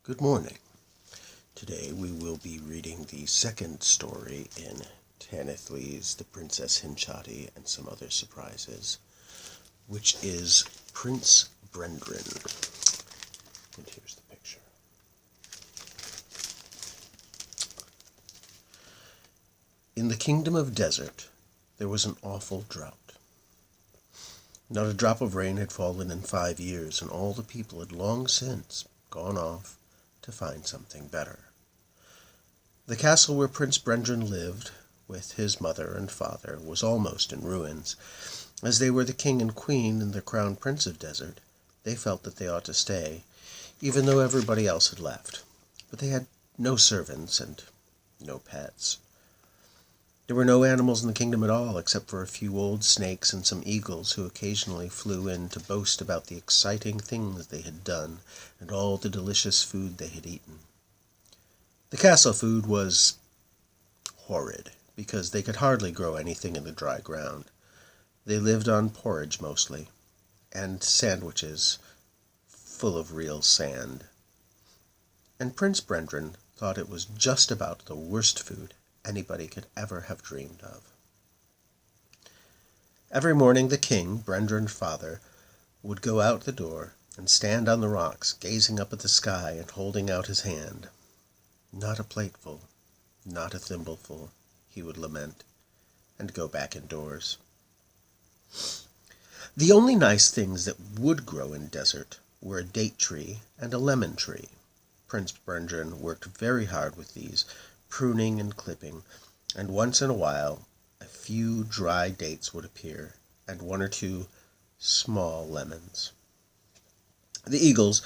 Good morning. Today we will be reading the second story in Tanith The Princess Hynchatti and Some Other Surprises, which is Prince Brendran. And here's the picture. In the kingdom of desert, there was an awful drought. Not a drop of rain had fallen in 5 years, and all the people had long since gone off to find something better. The castle where Prince Brendran lived with his mother and father was almost in ruins. As they were the king and queen and the crown prince of desert, they felt that they ought to stay, even though everybody else had left. But they had no servants and no pets. There were no animals in the kingdom at all, except for a few old snakes and some eagles who occasionally flew in to boast about the exciting things they had done and all the delicious food they had eaten. The castle food was horrid, because they could hardly grow anything in the dry ground. They lived on porridge mostly, and sandwiches full of real sand. And Prince Brendran thought it was just about the worst food anybody could ever have dreamed of. Every morning the king, Brendran's father, would go out the door and stand on the rocks, gazing up at the sky and holding out his hand. Not a plateful, not a thimbleful, he would lament, and go back indoors. The only nice things that would grow in desert were a date tree and a lemon tree. Prince Brendran worked very hard with these, pruning and clipping, and once in a while a few dry dates would appear, and one or two small lemons. The eagles,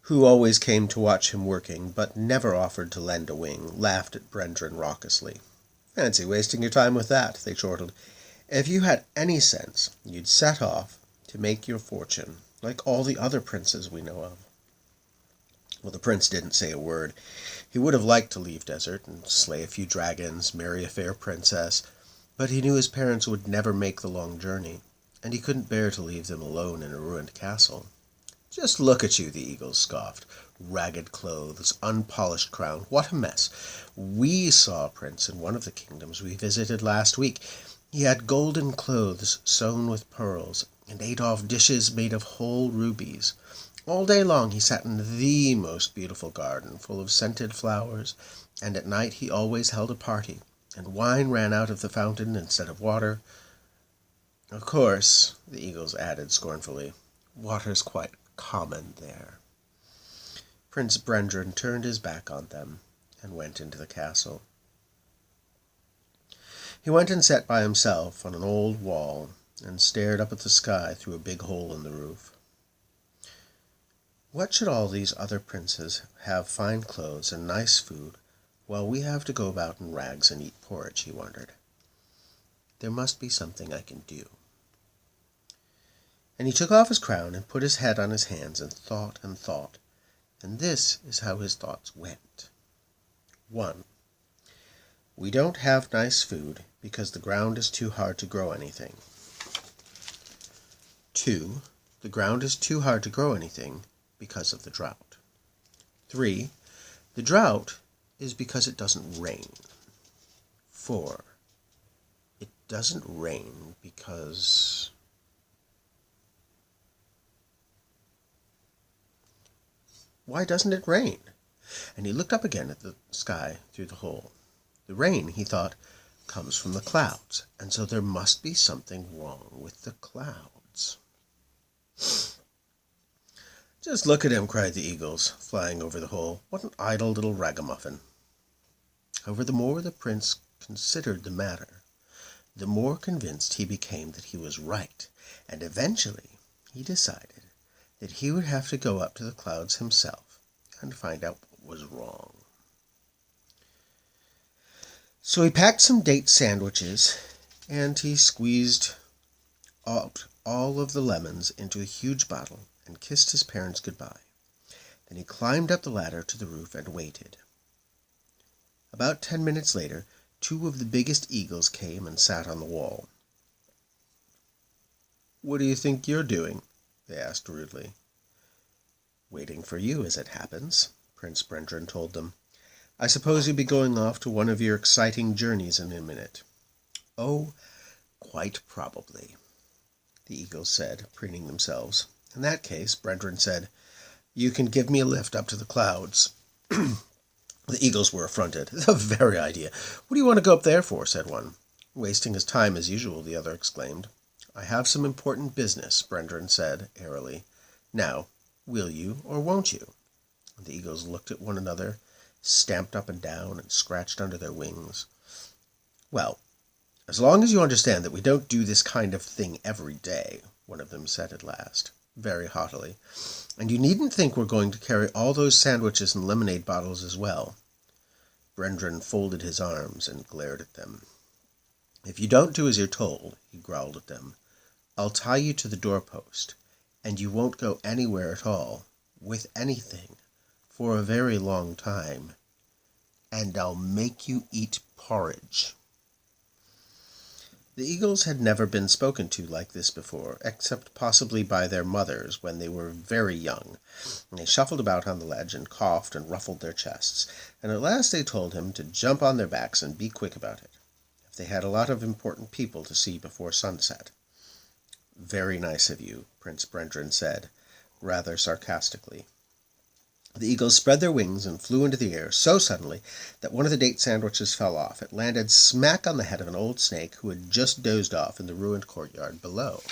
who always came to watch him working, but never offered to lend a wing, laughed at Brendran raucously. "Fancy wasting your time with that," they chortled. "If you had any sense, you'd set off to make your fortune, like all the other princes we know of." Well, the prince didn't say a word. He would have liked to leave desert and slay a few dragons, marry a fair princess, but he knew his parents would never make the long journey, and he couldn't bear to leave them alone in a ruined castle. "Just look at you," the eagles scoffed. "Ragged clothes, unpolished crown, what a mess! We saw a prince in one of the kingdoms we visited last week. He had golden clothes sewn with pearls, and ate off dishes made of whole rubies. All day long he sat in the most beautiful garden, full of scented flowers, and at night he always held a party, and wine ran out of the fountain instead of water. Of course," the eagles added scornfully, "water's quite common there." Prince Brendran turned his back on them and went into the castle. He went and sat by himself on an old wall and stared up at the sky through a big hole in the roof. What should all these other princes have fine clothes and nice food, while we have to go about in rags and eat porridge, he wondered. There must be something I can do. And he took off his crown and put his head on his hands and thought, and this is how his thoughts went. 1. We don't have nice food because the ground is too hard to grow anything. 2. The ground is too hard to grow anything because of the drought. 3. The drought is because it doesn't rain. 4. It doesn't rain because... Why doesn't it rain? And he looked up again at the sky through the hole. The rain, he thought, comes from the clouds, and so there must be something wrong with the clouds. "Just look at him," cried the eagles, flying over the hole. "What an idle little ragamuffin." However, the more the prince considered the matter, the more convinced he became that he was right, and eventually he decided that he would have to go up to the clouds himself and find out what was wrong. So he packed some date sandwiches, and he squeezed out all of the lemons into a huge bottle and kissed his parents goodbye. Then he climbed up the ladder to the roof and waited. About 10 minutes later, 2 of the biggest eagles came and sat on the wall. "What do you think you're doing?" they asked rudely. "Waiting for you, as it happens," Prince Brendran told them. "I suppose you'll be going off to one of your exciting journeys in a minute." "Oh, quite probably," the eagles said, preening themselves. "In that case," Brendran said, "you can give me a lift up to the clouds." The eagles were affronted. "The very idea! What do you want to go up there for?" said one. "Wasting his time as usual," the other exclaimed. "I have some important business," Brendran said airily. "Now, will you or won't you?" The eagles looked at one another, stamped up and down, and scratched under their wings. "Well, as long as you understand that we don't do this kind of thing every day," one of them said at last, very haughtily. "And you needn't think we're going to carry all those sandwiches and lemonade bottles as well." Brendran folded his arms and glared at them. "If you don't do as you're told," he growled at them, "I'll tie you to the doorpost, and you won't go anywhere at all, with anything, for a very long time. And I'll make you eat porridge." The eagles had never been spoken to like this before, except possibly by their mothers when they were very young, and they shuffled about on the ledge and coughed and ruffled their chests, and at last they told him to jump on their backs and be quick about it, if they had a lot of important people to see before sunset. "Very nice of you," Prince Brendran said, rather sarcastically. The eagles spread their wings and flew into the air so suddenly that one of the date sandwiches fell off. It landed smack on the head of an old snake who had just dozed off in the ruined courtyard below.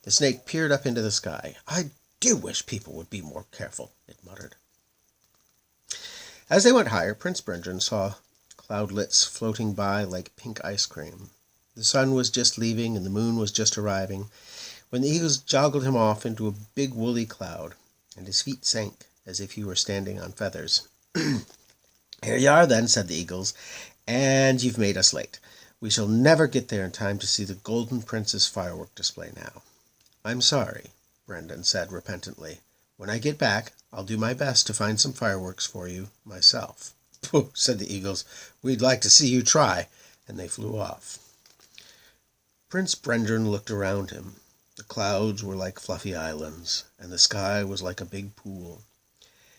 The snake peered up into the sky. "I do wish people would be more careful," it muttered. As they went higher, Prince Brendran saw cloudlets floating by like pink ice cream. The sun was just leaving and the moon was just arriving when the eagles joggled him off into a big woolly cloud, and his feet sank as if he were standing on feathers. "Here you are, then," said the eagles, "and you've made us late. We shall never get there in time to see the Golden Prince's firework display now." "I'm sorry," Brendran said repentantly. "When I get back, I'll do my best to find some fireworks for you myself." "Pooh," said the eagles, "we'd like to see you try," and they flew off. Prince Brendran looked around him. The clouds were like fluffy islands, and the sky was like a big pool.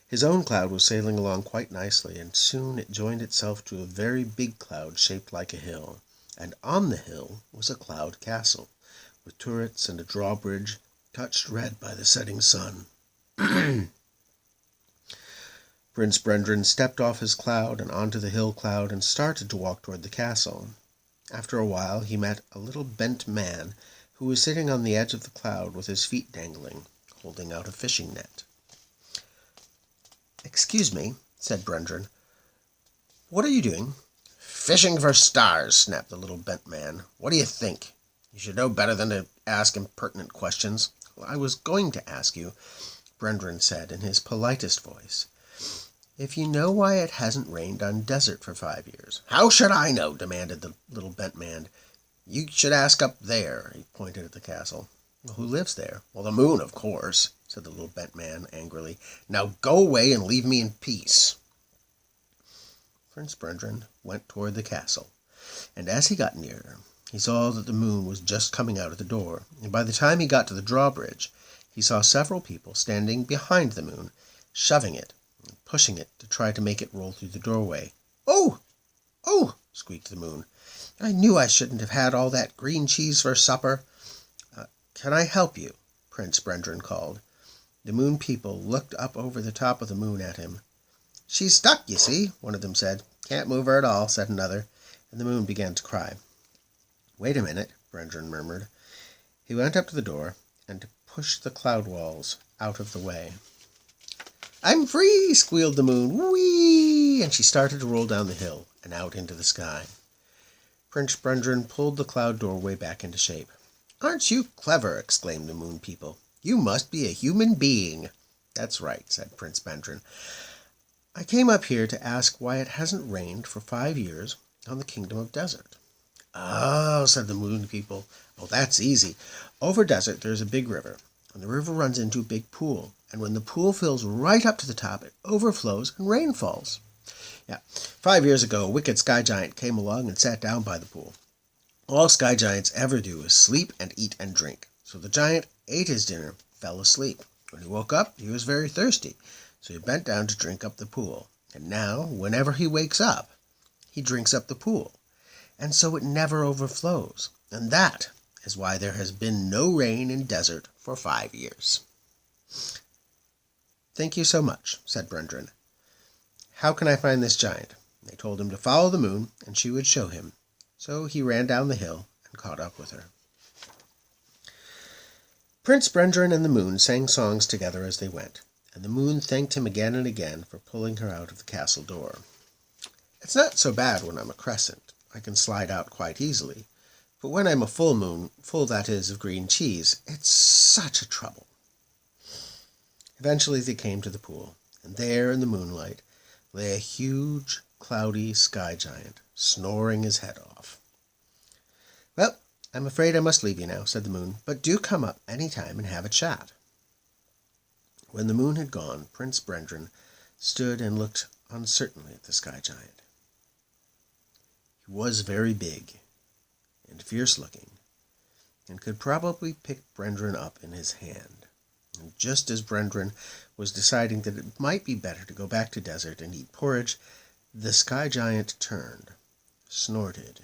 His own cloud was sailing along quite nicely, and soon it joined itself to a very big cloud shaped like a hill, and on the hill was a cloud castle, with turrets and a drawbridge touched red by the setting sun. Prince Brendran stepped off his cloud and onto the hill cloud and started to walk toward the castle. After a while he met a little bent man who was sitting on the edge of the cloud with his feet dangling, holding out a fishing net. "Excuse me," said Brendran. "What are you doing?" "Fishing for stars," snapped the little bent man. "What do you think? You should know better than to ask impertinent questions." "Well, I was going to ask you," Brendran said in his politest voice, "if you know why it hasn't rained on desert for 5 years." "How should I know?" demanded the little bent man. "You should ask up there." He pointed at the castle. "Well, who lives there?" "Well, the moon, of course," said the little bent man angrily. "Now go away and leave me in peace." Prince Brendran went toward the castle, and as he got nearer, he saw that the moon was just coming out at the door, and by the time he got to the drawbridge, he saw several people standing behind the moon, shoving it and pushing it to try to make it roll through the doorway. "Oh! Oh!" squeaked the moon. "I knew I shouldn't have had all that green cheese for supper." "Can I help you?" Prince Brendran called. The moon people looked up over the top of the moon at him. "She's stuck, you see," one of them said. "Can't move her at all," said another, and the moon began to cry. "Wait a minute," Brendran murmured. He went up to the door and pushed the cloud walls out of the way. "I'm free!" squealed the moon. "Whee!" And she started to roll down the hill and out into the sky. Prince Brendran pulled the cloud doorway back into shape. "Aren't you clever?" exclaimed the moon people. "You must be a human being." "That's right," said Prince Brendran. "I came up here to ask why it hasn't rained for 5 years on the Kingdom of Desert." "Oh," said the moon people. "Oh, that's easy. Over desert there's a big river, and the river runs into a big pool, and when the pool fills right up to the top, it overflows and rain falls. 5 years ago, a wicked sky giant came along and sat down by the pool. All sky giants ever do is sleep and eat and drink. So the giant ate his dinner, fell asleep. When he woke up, he was very thirsty. So he bent down to drink up the pool. And now, whenever he wakes up, he drinks up the pool. And so it never overflows. And that is why there has been no rain in desert for 5 years. Thank you so much, said brendran. How can I find this giant? They told him to follow the moon, and she would show him. So he ran down the hill and caught up with her. Prince Brendran and the moon sang songs together as they went, and the moon thanked him again and again for pulling her out of the castle door. It's not so bad when I'm a crescent. I can slide out quite easily. But when I'm a full moon, full that is of green cheese, it's such a trouble. Eventually they came to the pool, and there in the moonlight lay a huge, cloudy sky giant, snoring his head off. Well, I'm afraid I must leave you now, said the moon, but do come up any time and have a chat. When the moon had gone, Prince Brendran stood and looked uncertainly at the sky giant. He was very big and fierce-looking, and could probably pick Brendran up in his hand. And just as Brendran was deciding that it might be better to go back to desert and eat porridge, the sky giant turned, snorted,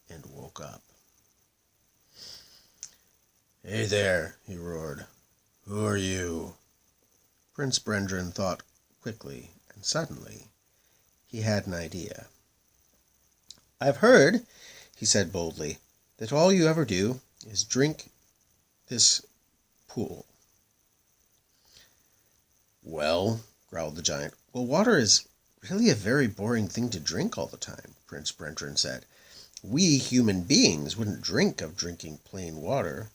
and woke up. Hey there, he roared. Who are you? Prince Brendran thought quickly, and suddenly he had an idea. I've heard, he said boldly, that all you ever do is drink this pool. Well, growled the giant, well, water is really a very boring thing to drink all the time, Prince Brendran said. We human beings wouldn't dream of drinking plain water,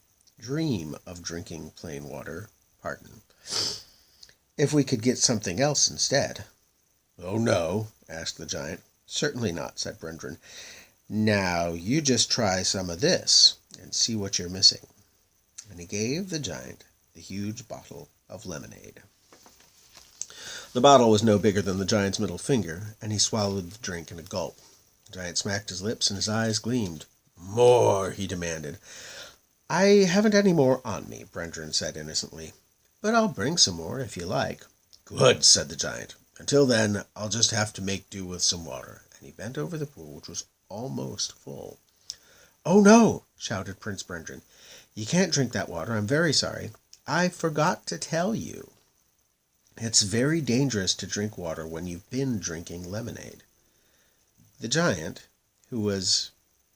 if we could get something else instead. Oh, no, asked the giant. Certainly not, said Brendran. Now, you just try some of this and see what you're missing. And he gave the giant the huge bottle of lemonade. The bottle was no bigger than the giant's middle finger, and he swallowed the drink in a gulp. The giant smacked his lips, and his eyes gleamed. More, he demanded. I haven't any more on me, Brendran said innocently, but I'll bring some more if you like. Good, said the giant. Until then, I'll just have to make do with some water. And he bent over the pool, which was almost full. Oh, no, shouted Prince Brendran. You can't drink that water. I'm very sorry. I forgot to tell you. It's very dangerous to drink water when you've been drinking lemonade. The giant, who was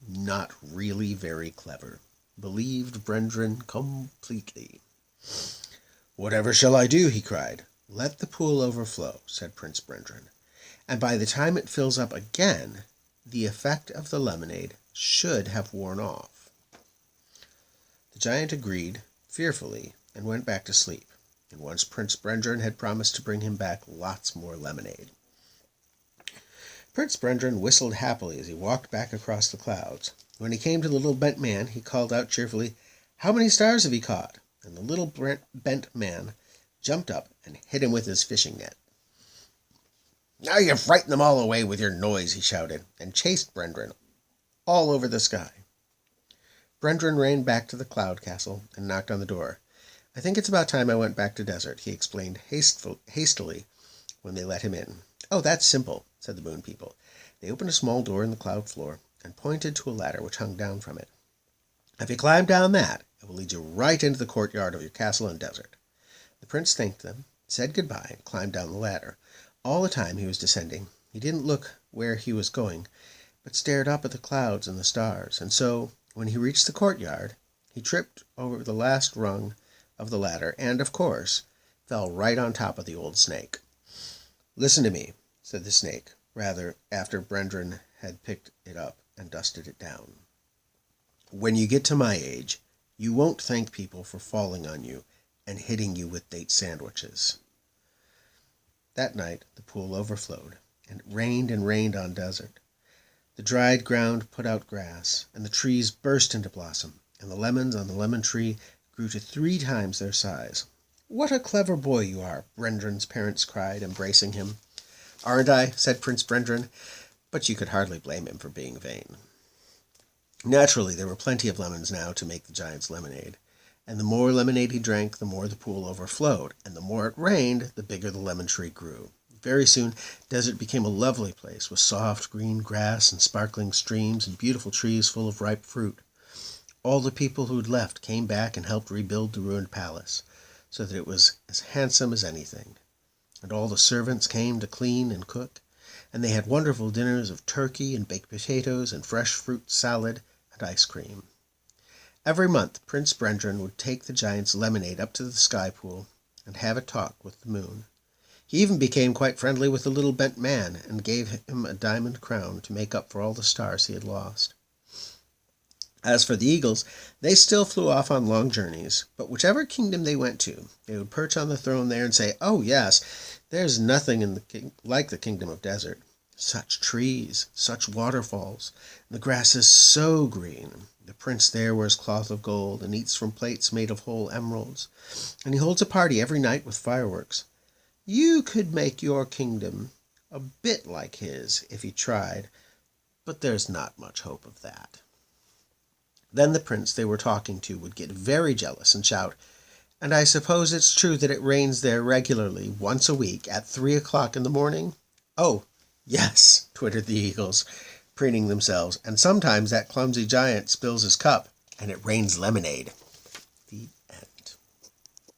not really very clever, believed Brendran completely. Whatever shall I do? He cried. Let the pool overflow, said Prince Brendran, and by the time it fills up again, the effect of the lemonade should have worn off. The giant agreed, fearfully, and went back to sleep. And once Prince Brendran had promised to bring him back lots more lemonade. Prince Brendran whistled happily as he walked back across the clouds. When he came to the little bent man, he called out cheerfully, How many stars have you caught? And the little bent man jumped up and hit him with his fishing net. Now you've frightened them all away with your noise, he shouted, and chased Brendran all over the sky. Brendran ran back to the cloud castle and knocked on the door. I think it's about time I went back to desert, he explained hastily when they let him in. Oh, that's simple, said the moon people. They opened a small door in the cloud floor and pointed to a ladder which hung down from it. If you climb down that, it will lead you right into the courtyard of your castle in desert. The prince thanked them, said goodbye, and climbed down the ladder. All the time he was descending, he didn't look where he was going, but stared up at the clouds and the stars, and so, when he reached the courtyard, he tripped over the last rung of the ladder, and, of course, fell right on top of the old snake. Listen to me, said the snake, rather after Brendran had picked it up and dusted it down. When you get to my age, you won't thank people for falling on you and hitting you with date sandwiches. That night the pool overflowed, and it rained on desert. The dried ground put out grass, and the trees burst into blossom, and the lemons on the lemon tree grew to 3 times their size. What a clever boy you are, Brendran's parents cried, embracing him. Aren't I? Said Prince Brendran, but you could hardly blame him for being vain. Naturally, there were plenty of lemons now to make the giant's lemonade, And the more lemonade he drank, the more the pool overflowed, and the more it rained, the bigger the lemon tree grew. Very soon, Desert became a lovely place with soft green grass and sparkling streams and beautiful trees full of ripe fruit. All the people who'd left came back and helped rebuild the ruined palace, so that it was as handsome as anything. And all the servants came to clean and cook, and they had wonderful dinners of turkey and baked potatoes and fresh fruit salad and ice cream. Every month, Prince Brendran would take the giant's lemonade up to the sky pool and have a talk with the moon. He even became quite friendly with the little bent man and gave him a diamond crown to make up for all the stars he had lost. As for the eagles, they still flew off on long journeys, but whichever kingdom they went to, they would perch on the throne there and say, "Oh yes, there's nothing like the kingdom of Desert. Such trees, such waterfalls, and the grass is so green. The prince there wears cloth of gold and eats from plates made of whole emeralds, and he holds a party every night with fireworks. You could make your kingdom a bit like his if you tried, but there's not much hope of that." Then the prince they were talking to would get very jealous and shout, "And I suppose it's true that it rains there regularly, once a week, at 3 o'clock in the morning?" "Oh, yes," twittered the eagles, preening themselves, "and sometimes that clumsy giant spills his cup, and it rains lemonade."